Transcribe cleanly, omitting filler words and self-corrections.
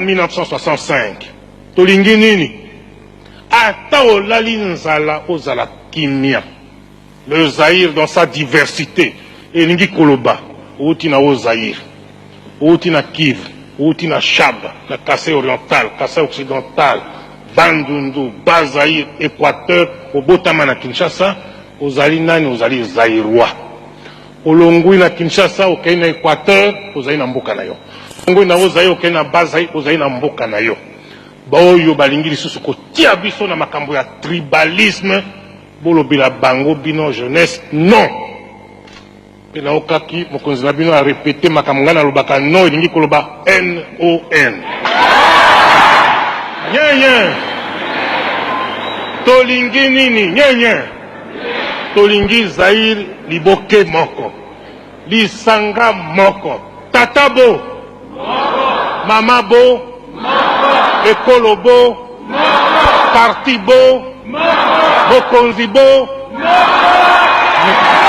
1965 tolingi nini ata olali nzala ozala kimia. Le Zaïre dans sa diversité elingi koloba outi na o Zaïre, outi na Kivu, outi na Chad, na Kassai oriental, Kassai occidental, Bandundu, Bas-Zaïre, Équateur, obotama na Kinshasa, ozali nani, ozali Zaïrois. Olongui na Kinshasa, okei na Équateur, ozali na mboka na yo. Olongui na Zaïre, okei na Bas-Zaïre, ozali na mboka na yo. Baoyo balingi lisusu kotia biso na makambo ya tribalisme, bolobela bango bino jeunesse, non. Et na okaki, mokonzi na bino a répété makambo na lobaka non, elingi koloba N-O-N. Nyenye. Tolingi nini, nyenye. Tolingi Zaïre liboke moko. Lisanga moko. Tatabo. Moko. Mamabo. Moko. Ekolobo. Moko. Partibo. Moko. Mokonzibo. Moko.